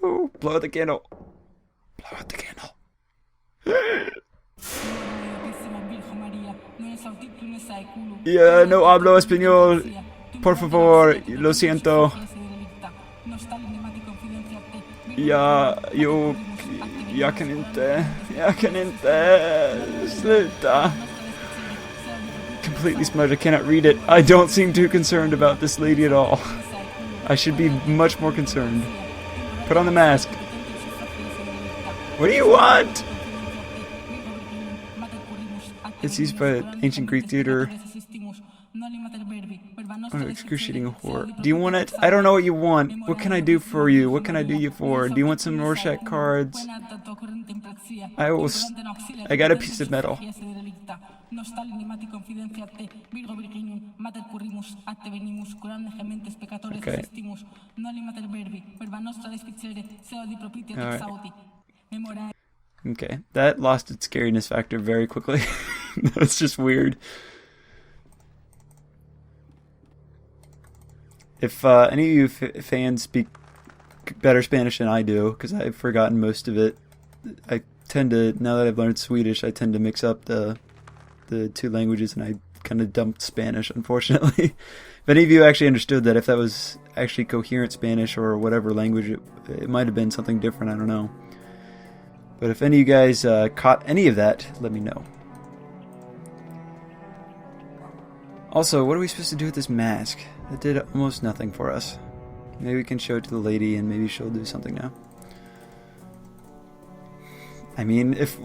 Oh, blow out the candle. Blow out the candle. Yeah, no hablo español. Por favor, lo siento. Jag kan inte. Sluta. Completely smudged, I cannot read it. I don't seem too concerned about this lady at all. I should be much more concerned. Put on the mask. What do you want? It's used by ancient Greek theater. Oh, excruciating horror. Do you want it? I don't know what you want. What can I do for you? What can I do you for? Do you want some Rorschach cards? I got a piece of metal. Okay. Alright. Okay, that lost its scariness factor very quickly. That's just weird. If any of you fans speak better Spanish than I do, because I've forgotten most of it, I tend to, now that I've learned Swedish, I tend to mix up the two languages, and I kind of dumped Spanish, unfortunately. If any of you actually understood that, if that was actually coherent Spanish or whatever language, it might have been something different, I don't know. But if any of you guys caught any of that, let me know. Also, what are we supposed to do with this mask? It did almost nothing for us. Maybe we can show it to the lady and maybe she'll do something now. I mean, if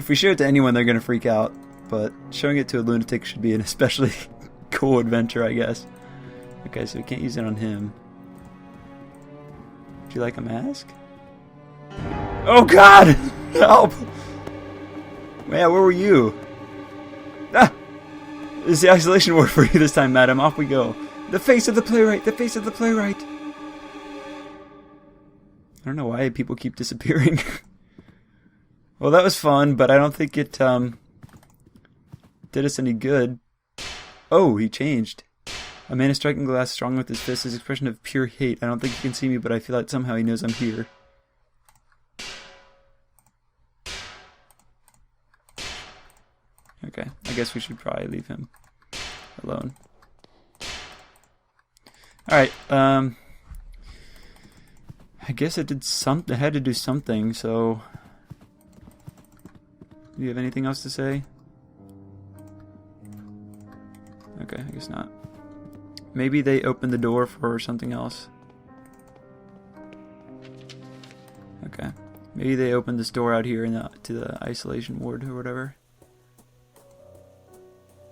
we show it to anyone, they're going to freak out. But showing it to a lunatic should be an especially cool adventure, I guess. Okay, so we can't use it on him. Would you like a mask? Oh God! Help! Man, where were you? Ah! This is the isolation ward for you this time, madam. Off we go. The face of the playwright! The face of the playwright! I don't know why people keep disappearing. Well, that was fun, but I don't think it did us any good. Oh, he changed. A man is striking glass strong with his fist. His expression of pure hate. I don't think he can see me, but I feel like somehow he knows I'm here. Okay, I guess we should probably leave him alone. Alright, I guess it did something. It had to do something, so... Do you have anything else to say? Okay, I guess not. Maybe they opened the door for something else. Okay. Maybe they opened this door out here to the isolation ward or whatever.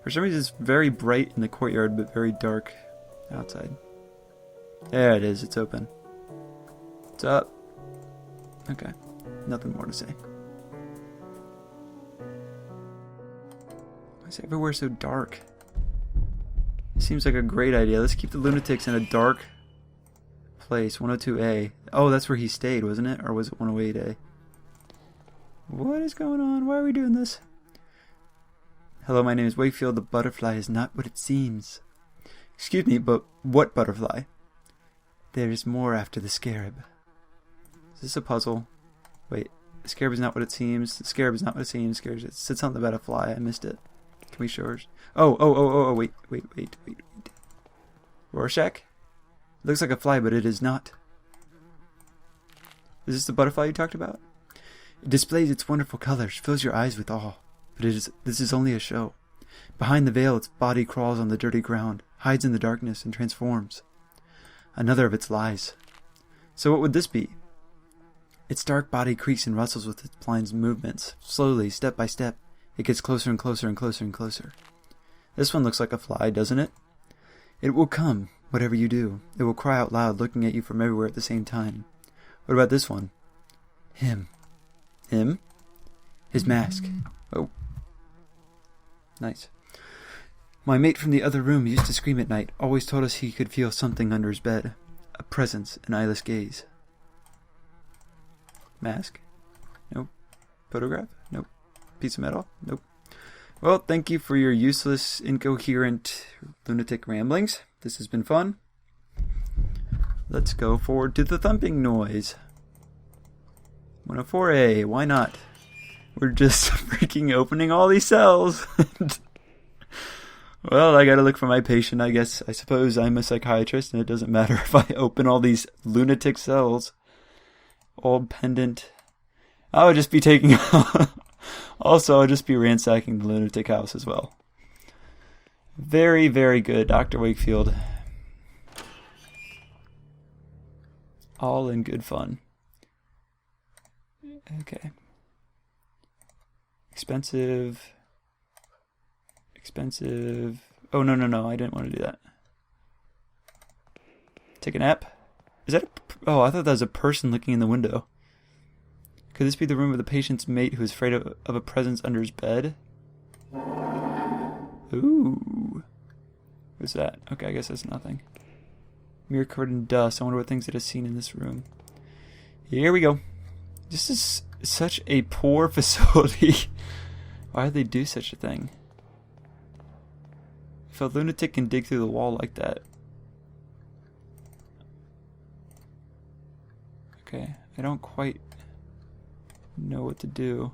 For some reason it's very bright in the courtyard, but very dark outside. There it is, it's open. What's up? Okay, nothing more to say. Why is everywhere so dark? It seems like a great idea. Let's keep the lunatics in a dark place. 102A. Oh, that's where he stayed, wasn't it? Or was it 108A? What is going on? Why are we doing this? Hello, my name is Wakefield. The butterfly is not what it seems. Excuse me, but what butterfly? There is more after the scarab. Is this a puzzle? Wait, the scarab is not what it seems. The scarab is not what it seems. It said something about a fly. I missed it. Can we show her? Oh, wait. Rorschach? It looks like a fly, but it is not. Is this the butterfly you talked about? It displays its wonderful colors, fills your eyes with awe. But this is only a show. Behind the veil, its body crawls on the dirty ground, hides in the darkness, and transforms. Another of its lies. So what would this be? Its dark body creaks and rustles with its blind movements. Slowly, step by step, it gets closer and closer and closer and closer. This one looks like a fly, doesn't it? It will come, whatever you do. It will cry out loud, looking at you from everywhere at the same time. What about this one? Him. Him? His mask. Oh. Nice. My mate from the other room used to scream at night, always told us he could feel something under his bed. A presence, an eyeless gaze. Mask? Nope. Photograph? Nope. Piece of metal? Nope. Well, thank you for your useless, incoherent, lunatic ramblings. This has been fun. Let's go forward to the thumping noise. 104A, why not? We're just freaking opening all these cells. Well, I gotta look for my patient, I guess. I suppose I'm a psychiatrist, and it doesn't matter if I open all these lunatic cells. Old pendant. I would just be taking... Also, I'll just be ransacking the lunatic house as well. Very, very good, Dr. Wakefield. All in good fun. Okay. Expensive. Oh, no, I didn't want to do that. Take a nap? Is that oh, I thought that was a person looking in the window. Could this be the room of the patient's mate who is afraid of a presence under his bed? Ooh. What's that? Okay, I guess that's nothing. Mirror covered in dust. I wonder what things it has seen in this room. Here we go. This is such a poor facility. Why did they do such a thing? If a lunatic can dig through the wall like that. Okay, I don't quite know what to do.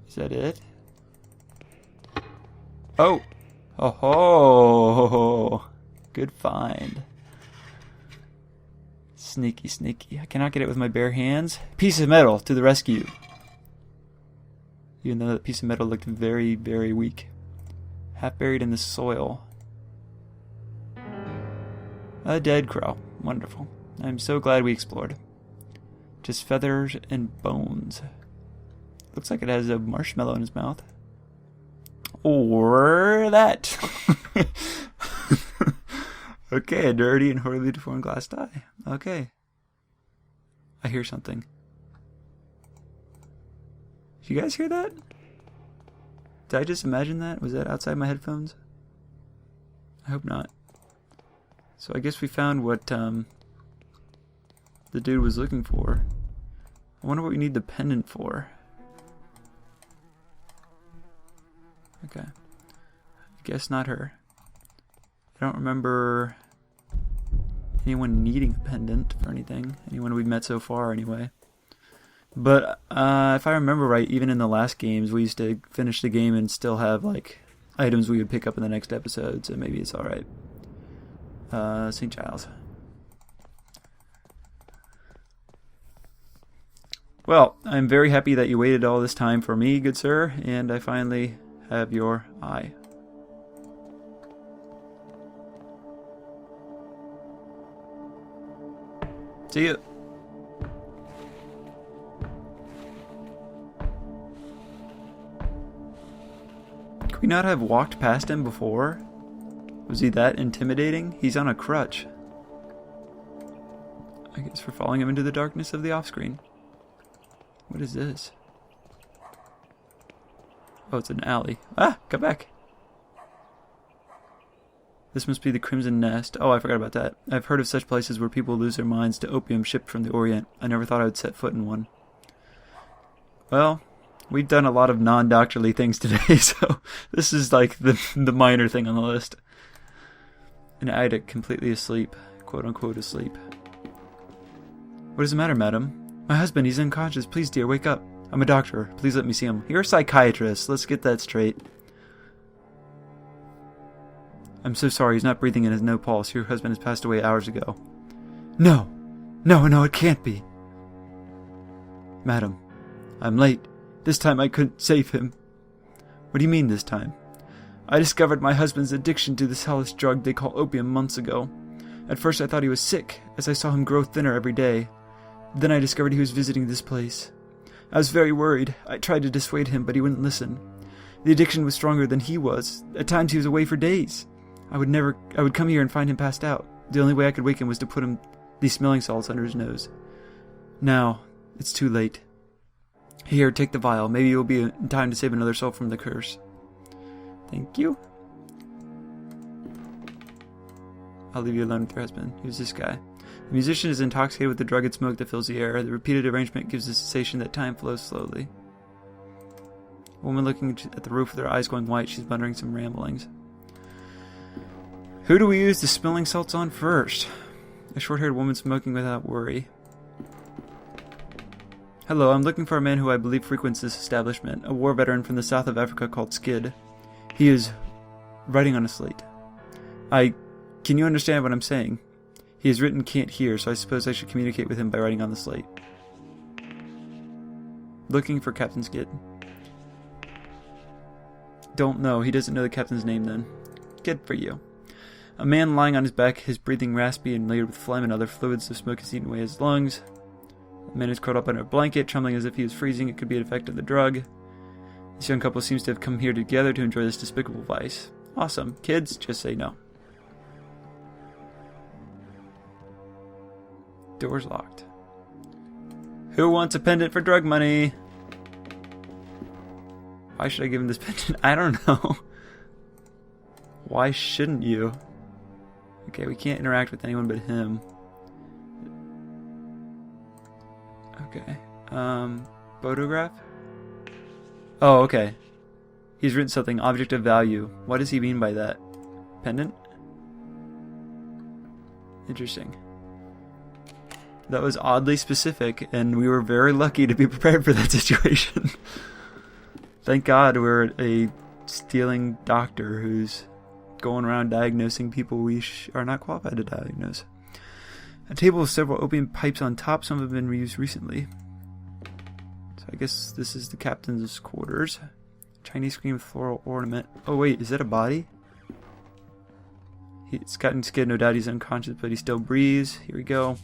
Is that it? Oh! Oh ho! Good find. Sneaky, sneaky. I cannot get it with my bare hands. Piece of metal to the rescue. Even though that piece of metal looked very, very weak. Half buried in the soil. A dead crow. Wonderful. I'm so glad we explored. Just feathers and bones. Looks like it has a marshmallow in his mouth. Or that. Okay, a dirty and horribly deformed glass die. Okay. I hear something. Did you guys hear that? Did I just imagine that? Was that outside my headphones? I hope not. So I guess we found what the dude was looking for. I wonder what we need the pendant for. Okay. I guess not her. I don't remember anyone needing a pendant for anything. Anyone we've met so far, anyway. But if I remember right, even in the last games, we used to finish the game and still have, like, items we would pick up in the next episode, so maybe it's alright. St. Giles. Well, I'm very happy that you waited all this time for me, good sir, and I finally have your eye. See you. Could we not have walked past him before? Was he that intimidating? He's on a crutch. I guess we're following him into the darkness of the off-screen. What is this? Oh, it's an alley. Ah, come back. This must be the Crimson Nest. Oh, I forgot about that. I've heard of such places where people lose their minds to opium shipped from the Orient. I never thought I would set foot in one. Well, we've done a lot of non-doctorly things today, so this is like the minor thing on the list. An addict completely asleep. Quote-unquote asleep. What is the matter, madam? My husband, he's unconscious. Please, dear, wake up. I'm a doctor. Please let me see him. You're a psychiatrist. Let's get that straight. I'm so sorry. He's not breathing and has no pulse. Your husband has passed away hours ago. No, it can't be. Madam, I'm late. This time I couldn't save him. What do you mean this time? I discovered my husband's addiction to this hellish drug they call opium months ago. At first I thought he was sick, as I saw him grow thinner every day. Then I discovered he was visiting this place. I was very worried. I tried to dissuade him, but he wouldn't listen. The addiction was stronger than he was. At times he was away for days. I would come here and find him passed out. The only way I could wake him was to put these smelling salts under his nose. Now, it's too late. Here, take the vial. Maybe you'll be in time to save another soul from the curse. Thank you. I'll leave you alone with your husband. Who's this guy? The musician is intoxicated with the drug and smoke that fills the air. The repeated arrangement gives the sensation that time flows slowly. A woman looking at the roof with her eyes going white. She's muttering some ramblings. Who do we use the smelling salts on first? A short-haired woman smoking without worry. Hello, I'm looking for a man who I believe frequents this establishment, a war veteran from the south of Africa called Skid. He is writing on a slate. Can you understand what I'm saying? He has written can't hear, so I suppose I should communicate with him by writing on the slate. Looking for Captain Skid. Don't know. He doesn't know the captain's name then. Good for you. A man lying on his back, his breathing raspy and layered with phlegm and other fluids, the smoke has eaten away his lungs. The man is curled up under a blanket, trembling as if he was freezing. It could be an effect of the drug. This young couple seems to have come here together to enjoy this despicable vice. Awesome. Kids, just say no. Door's locked. Who wants a pendant for drug money? Why should I give him this pendant? I don't know. Why shouldn't you? Okay, we can't interact with anyone but him. Okay. Photograph? Oh, okay. He's written something, object of value. What does he mean by that? Pendant? Interesting. That was oddly specific, and we were very lucky to be prepared for that situation. Thank God we're a stealing doctor who's going around diagnosing people we are not qualified to diagnose. A table with several opium pipes on top. Some have been reused recently. So I guess this is the captain's quarters. Chinese screen with floral ornament. Oh wait, is that a body? He's gotten Skid, no doubt he's unconscious, but he still breathes. Here we go.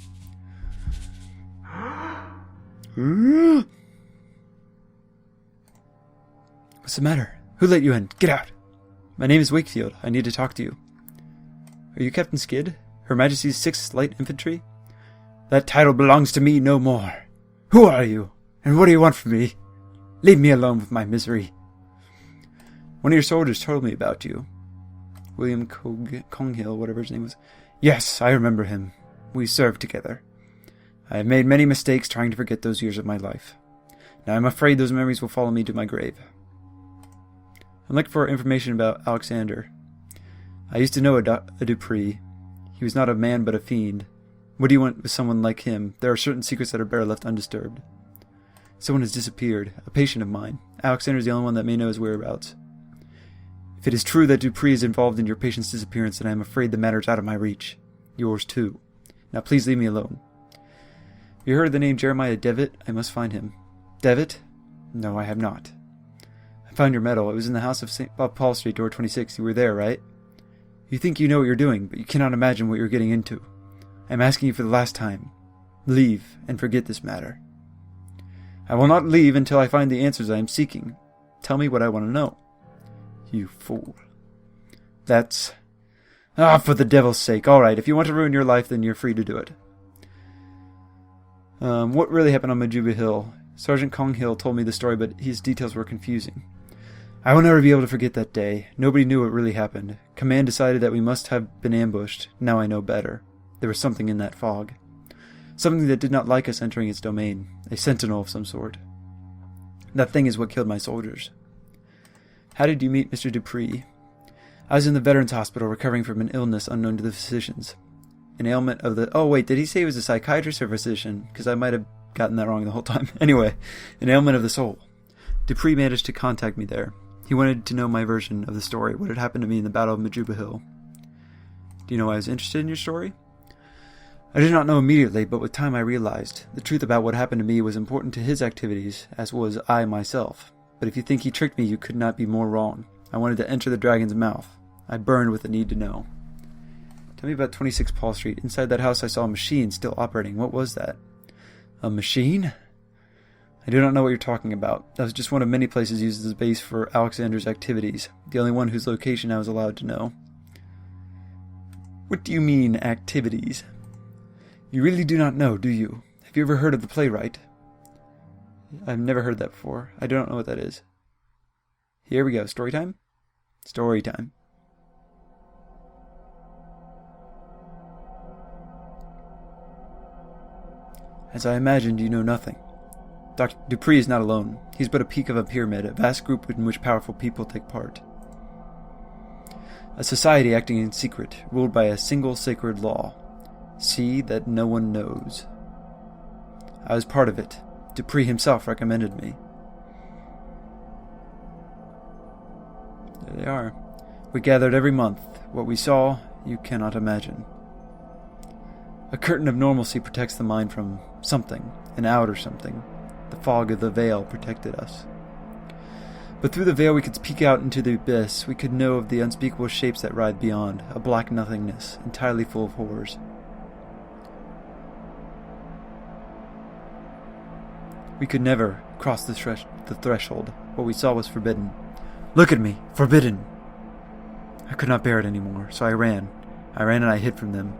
What's the matter? Who let you in? Get out! My name is Wakefield. I need to talk to you. Are you Captain Skid? Her Majesty's 6th Light Infantry? That title belongs to me no more. Who are you? And what do you want from me? Leave me alone with my misery. One of your soldiers told me about you. William Conghill, whatever his name was. Yes, I remember him. We served together. I have made many mistakes trying to forget those years of my life. Now I'm afraid those memories will follow me to my grave. I'm looking for information about Alexander. I used to know a Dupree. He was not a man but a fiend. What do you want with someone like him? There are certain secrets that are better left undisturbed. Someone has disappeared. A patient of mine. Alexander is the only one that may know his whereabouts. If it is true that Dupree is involved in your patient's disappearance, then I am afraid the matter is out of my reach. Yours too. Now please leave me alone. Have you heard of the name Jeremiah Devitt? I must find him. Devitt? No, I have not. I found your medal. It was in the house of St. Paul Street, door 26. You were there, right? You think you know what you're doing, but you cannot imagine what you're getting into. I am asking you for the last time. Leave, and forget this matter. I will not leave until I find the answers I am seeking. Tell me what I want to know. You fool. That's... for the devil's sake. All right, if you want to ruin your life, then you're free to do it. What really happened on Majuba Hill? Sergeant Conghill told me the story, but his details were confusing. I will never be able to forget that day. Nobody knew what really happened. Command decided that we must have been ambushed. Now I know better. There was something in that fog. Something that did not like us entering its domain. A sentinel of some sort. That thing is what killed my soldiers. How did you meet Mr. Dupree? I was in the Veterans Hospital recovering from an illness unknown to the physicians. An ailment of the... Oh, wait, did he say he was a psychiatrist or physician? Because I might have gotten that wrong the whole time. Anyway, an ailment of the soul. Dupree managed to contact me there. He wanted to know my version of the story, what had happened to me in the Battle of Majuba Hill. Do you know why I was interested in your story? I did not know immediately, but with time I realized. The truth about what happened to me was important to his activities, as was I myself. But if you think he tricked me, you could not be more wrong. I wanted to enter the dragon's mouth. I burned with the need to know. Tell me about 26 Paul Street. Inside that house I saw a machine still operating. What was that? A machine? I do not know what you're talking about. That was just one of many places used as a base for Alexander's activities. The only one whose location I was allowed to know. What do you mean, activities? You really do not know, do you? Have you ever heard of the Playwright? I've never heard that before. I don't know what that is. Here we go. Story time? Story time. As I imagined, you know nothing. Dr. Dupree is not alone. He's but a peak of a pyramid, a vast group in which powerful people take part. A society acting in secret, ruled by a single sacred law. See that no one knows. I was part of it. Dupree himself recommended me. There they are. We gathered every month. What we saw, you cannot imagine. A curtain of normalcy protects the mind from something, an outer something. The fog of the veil protected us. But through the veil we could peek out into the abyss. We could know of the unspeakable shapes that ride beyond, a black nothingness, entirely full of horrors. We could never cross the threshold. What we saw was forbidden. Look at me! Forbidden! I could not bear it anymore, so I ran. I ran and I hid from them.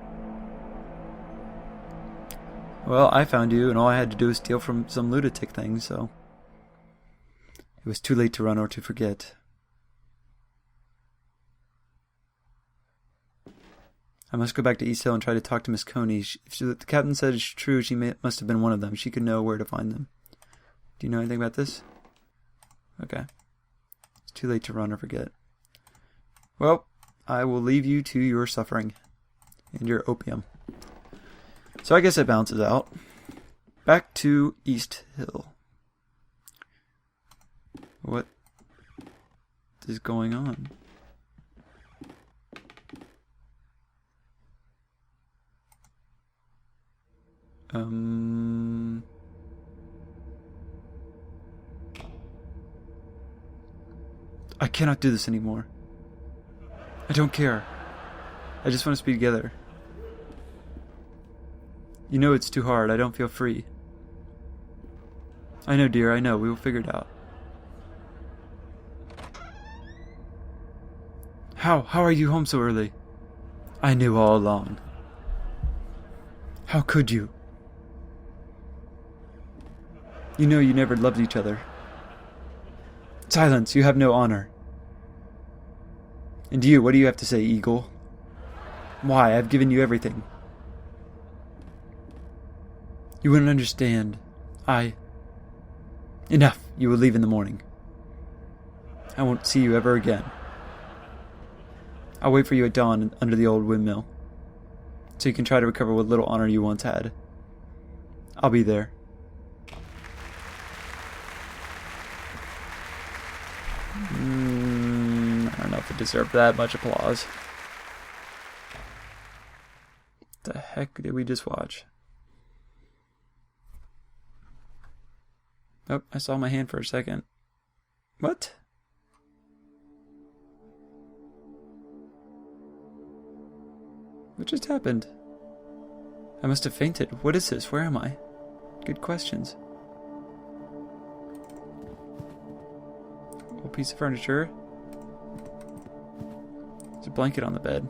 Well, I found you, and all I had to do was steal from some lunatic thing, so... It was too late to run or to forget. I must go back to East Hill and try to talk to Miss Coney. If the captain said it's true, she must have been one of them. She could know where to find them. Do you know anything about this? Okay. It's too late to run or forget. Well, I will leave you to your suffering and your opium. So I guess it bounces out. Back to East Hill. What is going on? I cannot do this anymore. I don't care. I just want us to be together. You know it's too hard. I don't feel free. I know, dear. I know. We will figure it out. How are you home so early? I knew all along. How could you? You know you never loved each other. Silence, you have no honor. And you, what do you have to say, Eagle? Why, I've given you everything. You wouldn't understand. Enough, you will leave in the morning. I won't see you ever again. I'll wait for you at dawn under the old windmill, so you can try to recover what little honor you once had. I'll be there. I don't know if it deserved that much applause. What the heck did we just watch? Oh, I saw my hand for a second. What? What just happened? I must have fainted. What is this? Where am I? Good questions. Old piece of furniture. There's a blanket on the bed.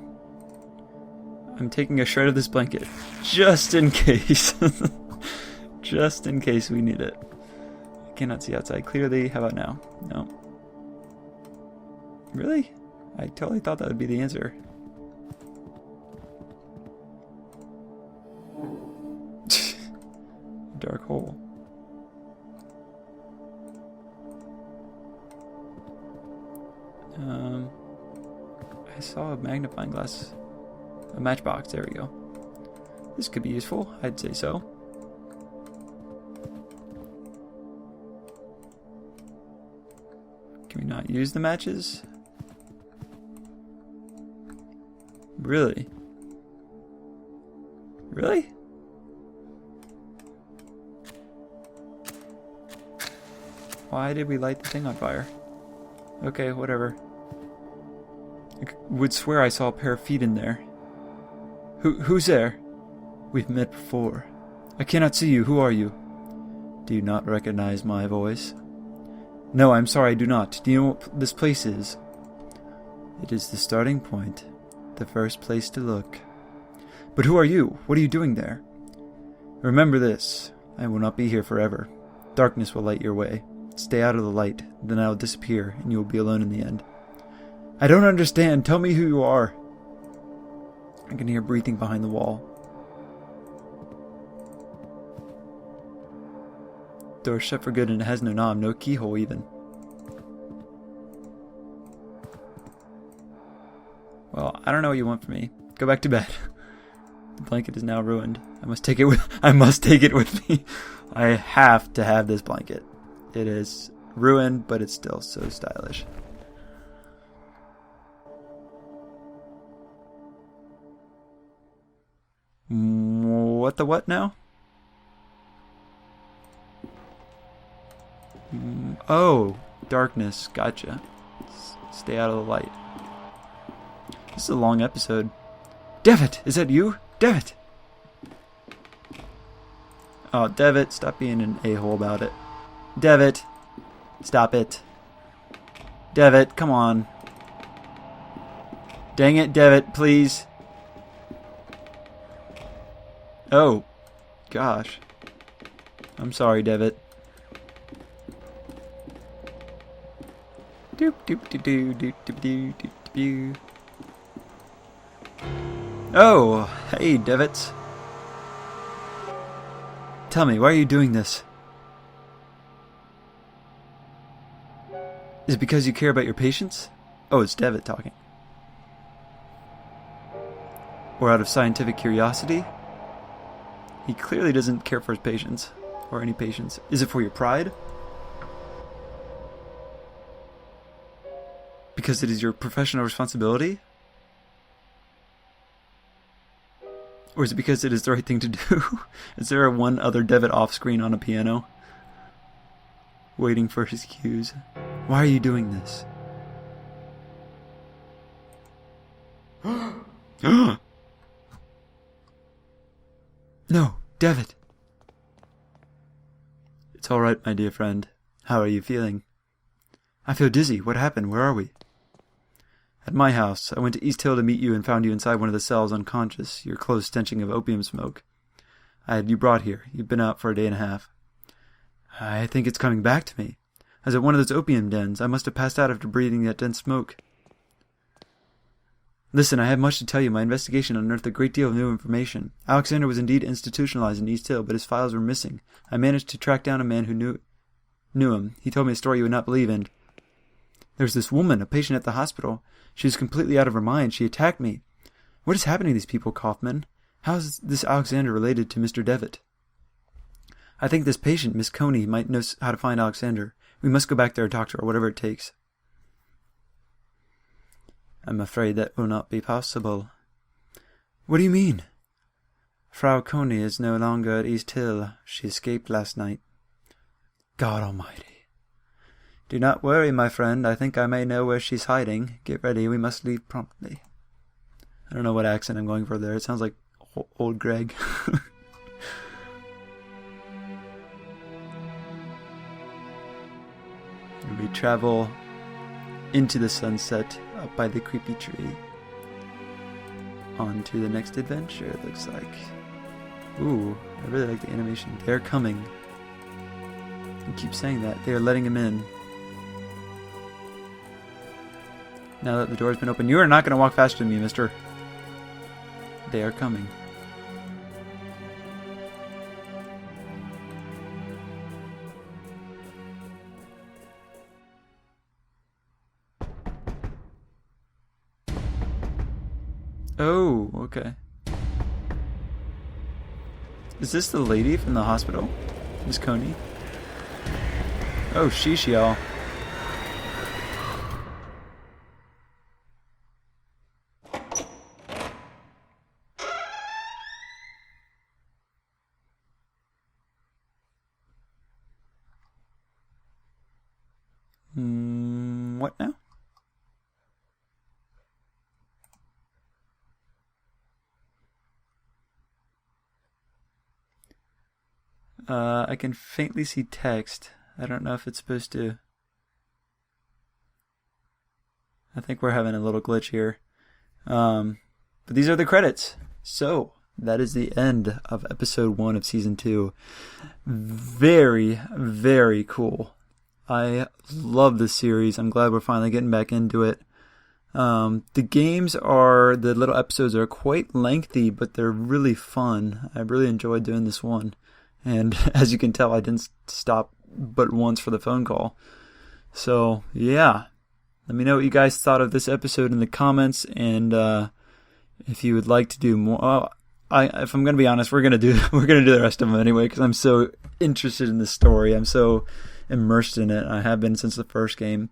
I'm taking a shred of this blanket. Just in case. Just in case we need it. I cannot see outside clearly. How about now? No. Really? I totally thought that would be the answer. Dark hole. I saw a magnifying glass. A matchbox, there we go. This could be useful, I'd say so. Can we not use the matches? Really? Really? Why did we light the thing on fire? Okay, whatever. I would swear I saw a pair of feet in there. Who's there? We've met before. I cannot see you. Who are you? Do you not recognize my voice? No, I'm sorry, I do not. Do you know what this place is? It is the starting point. The first place to look. But who are you? What are you doing there? Remember this. I will not be here forever. Darkness will light your way. Stay out of the light, then I will disappear, and you will be alone in the end. I don't understand. Tell me who you are. I can hear breathing behind the wall. Door's shut for good and it has no knob, no keyhole even. Well, I don't know what you want from me. Go back to bed. The blanket is now ruined. I must take it with me. I have to have this blanket. It is ruined, but it's still so stylish. What the what now? Oh, darkness. Gotcha. Stay out of the light. This is a long episode. Devitt, is that you? Devitt! Oh, Devitt, stop being an a-hole about it. Devitt, stop it. Devitt, come on. Dang it, Devitt, please. Oh, gosh. I'm sorry, Devitt. Doop doop doop doop doop doop doop doop. Oh, hey, Devitt. Tell me, why are you doing this? Is it because you care about your patients? Oh, it's Devitt talking. Or out of scientific curiosity? He clearly doesn't care for his patients, or any patients. Is it for your pride? Because it is your professional responsibility? Or is it because it is the right thing to do? Is there one other Devitt off-screen on a piano? Waiting for his cues. Why are you doing this? No, Devitt. It's all right, my dear friend. How are you feeling? I feel dizzy. What happened? Where are we? At my house. I went to East Hill to meet you and found you inside one of the cells unconscious, your clothes stenching of opium smoke. I had you brought here. You've been out for a day and a half. I think it's coming back to me. I was at one of those opium dens. I must have passed out after breathing that dense smoke. Listen, I have much to tell you. My investigation unearthed a great deal of new information. Alexander was indeed institutionalized in East Hill, but his files were missing. I managed to track down a man who knew him. He told me a story you would not believe, and there's this woman, a patient at the hospital. She was completely out of her mind. She attacked me. What is happening to these people, Kaufman? How is this Alexander related to Mr. Devitt? I think this patient, Miss Coney, might know how to find Alexander. We must go back there and talk to her, whatever it takes. I'm afraid that will not be possible. What do you mean? Frau Coney is no longer at East Hill. She escaped last night. God Almighty. Do not worry, my friend. I think I may know where she's hiding. Get ready. We must leave promptly. I don't know what accent I'm going for there. It sounds like old Greg. We travel into the sunset up by the creepy tree. On to the next adventure, it looks like. Ooh, I really like the animation. They're coming. I keep saying that. They are letting him in. Now that the door's been opened, you are not going to walk faster than me, mister. They are coming. Oh, okay. Is this the lady from the hospital? Miss Coney? Oh, sheesh, y'all. What now? I can faintly see text. I don't know if it's supposed to... I think we're having a little glitch here. But these are the credits. So, that is the end of episode 1 of season 2. Very, very cool. I love this series. I'm glad we're finally getting back into it. The little episodes are quite lengthy, but they're really fun. I really enjoyed doing this one. And as you can tell, I didn't stop but once for the phone call. So, yeah. Let me know what you guys thought of this episode in the comments. And if you would like to do more... if I'm gonna be honest, we're gonna do the rest of them anyway because I'm so interested in this story. I'm so immersed in it. I have been since the first game.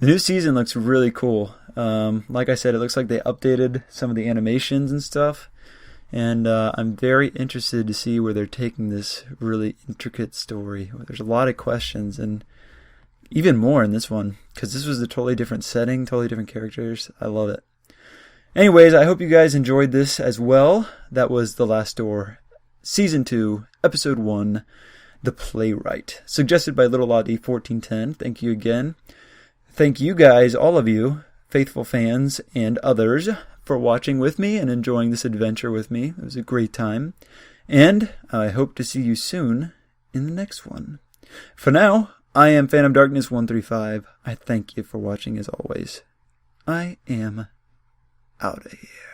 The new season looks really cool. Like I said, it looks like they updated some of the animations and stuff, and I'm very interested to see where they're taking this really intricate story. There's a lot of questions, and even more in this one because this was a totally different setting, totally different characters. I love it. Anyways, I hope you guys enjoyed this as well. That was The Last Door, Season 2, Episode 1, The Playwright, suggested by Little Lottie 1410. Thank you again. Thank you guys, all of you, faithful fans and others, for watching with me and enjoying this adventure with me. It was a great time. And I hope to see you soon in the next one. For now, I am Phantom Darkness 135. I thank you for watching as always. I am out of here.